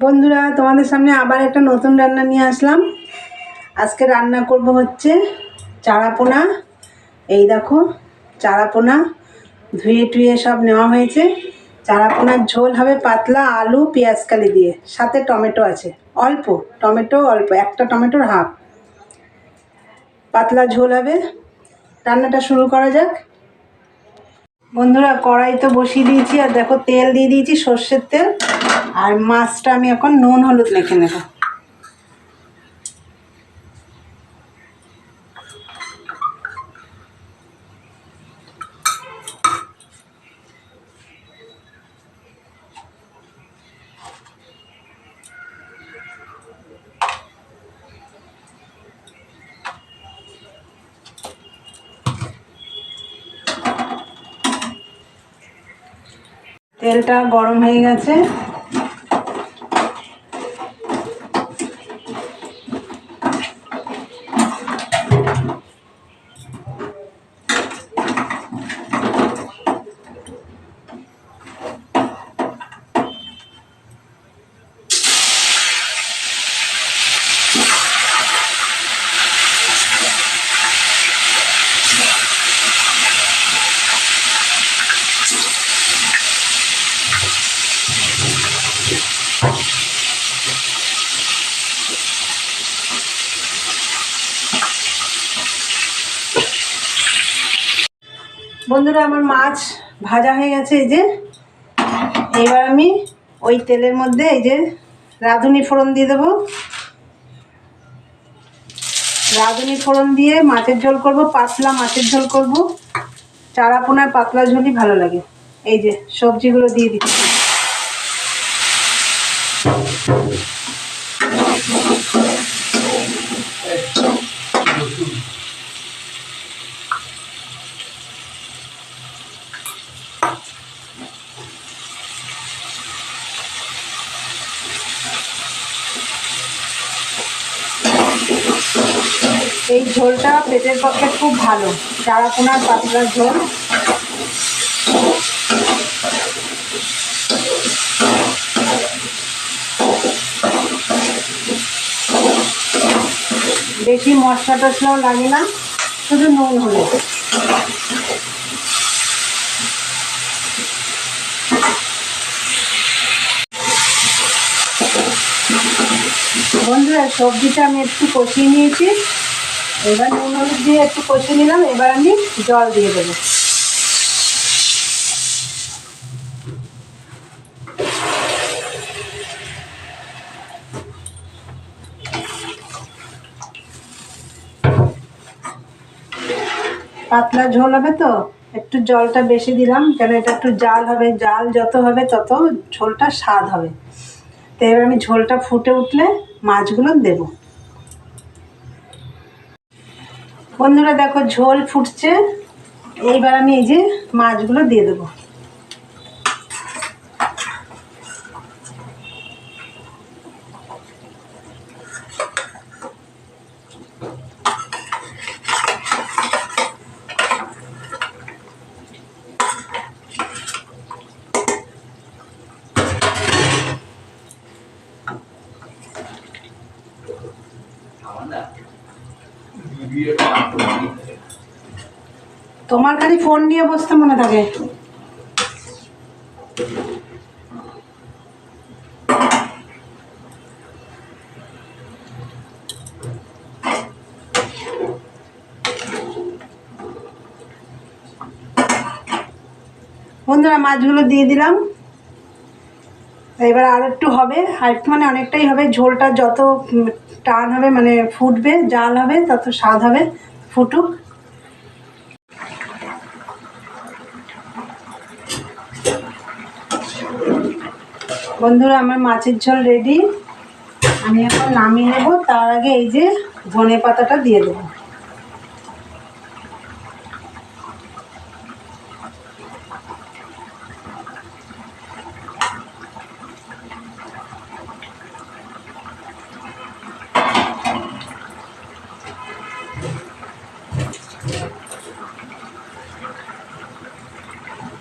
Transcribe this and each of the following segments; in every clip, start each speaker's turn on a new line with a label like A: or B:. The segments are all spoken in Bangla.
A: বন্ধুরা, তোমাদের সামনে আবার একটা নতুন রান্না নিয়ে আসলাম। আজকে রান্না করব হচ্ছে চারাপোনা। এই দেখো, চারাপোনা ধুয়ে টুয়ে সব নেওয়া হয়েছে। চারাপোনার ঝোল হবে পাতলা, আলু পেঁয়াজকালি দিয়ে, সাথে টমেটো আছে, অল্প টমেটো, অল্প একটা টমেটোর হাফ, পাতলা ঝোল হবে। রান্নাটা শুরু করা যাক। বন্ধুরা, কড়াই তো বসিয়ে দিয়েছি, আর দেখো তেল দিয়ে দিয়েছি, সর্ষের তেল। আর মাছটা আমি এখন নুন হলুদ মেখে নেব। তেলটা গরম হয়ে গেছে। বন্ধুরা, আমার মাছ ভাজা হয়ে গেছে। এই যে এবার আমি ওই তেলের মধ্যে এই যে রাঁধুনি ফোড়ন দিয়ে দেবো। রাঁধুনি ফোড়ন দিয়ে মাছের ঝোল করব, পাতলা মাছের ঝোল করব। চারাপোনার পাতলা ঝোলই ভালো লাগে। এই যে সবজিগুলো দিয়ে দিচ্ছি। এই ঝোলটা পেটের পক্ষে খুব ভালো, চারাপোনার পাতলা ঝোল। বেশি মশলা টশলাও লাগে না, শুধু নুন হলে। বন্ধুরা, সবজিটা আমি একটু কষিয়ে নিয়েছি। এবার নুন হলুদ দিয়ে একটু কষিয়ে নিলাম। এবার আমি জল দিয়ে দেবো। পাতলা ঝোল হবে তো একটু জলটা বেশি দিলাম, কেন এটা একটু জাল হবে। জাল যত হবে তত ঝোলটা স্বাদ হবে। তো এবার আমি ঝোলটা ফুটে উঠলে মাছগুলো দেব। বন্ধুরা দেখো, ঝোল ফুটছে। এইবার আমি এই যে মাছগুলো দিয়ে দেবো। তোমার খালি ফোন নিয়ে বসতে মনে থাকে। বন্ধুরা, মাছগুলো দিয়ে দিলাম। এবার আর একটু হবে, আর একটু মানে অনেকটাই হবে। ঝোলটা যত টান হবে, মানে ফুটবে, জাল হবে, তত স্বাদ হবে। ফুটুক। বন্ধুরা, আমার মাছের ঝোল রেডি। আমি এখন নামিয়ে নেব। তার আগে এই যে ধনে পাতাটা দিয়ে দেবো।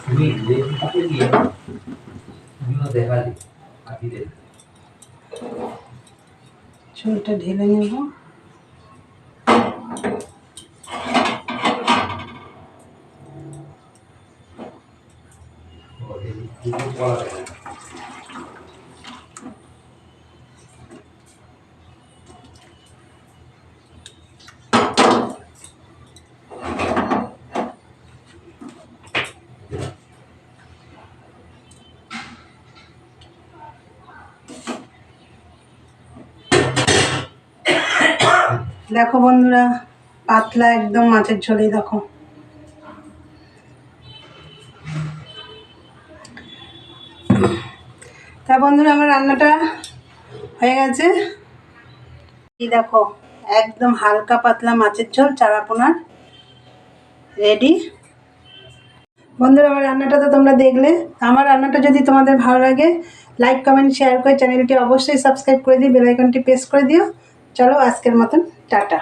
B: তুমি লেবু কাটে দিয়ে দেখা দিই।
A: ঝোলটা ঢেলে নেব। দেখো বন্ধুরা, পাতলা একদম মাছের ঝোলে দেখো। তা বন্ধুরা, আমার রান্নাটা হয়ে গেছে। এই দেখো, একদম হালকা পাতলা মাছের ঝোল চারাপোনার রেডি। বন্ধুরা, আমার রান্নাটা তো তোমরা দেখলে। আমার রান্নাটা যদি তোমাদের ভালো লাগে, লাইক কমেন্ট শেয়ার করে চ্যানেলটি অবশ্যই সাবস্ক্রাইব করে দিও, বেল আইকনটি প্রেস করে দিও। চলো আজকের মতন টাটা।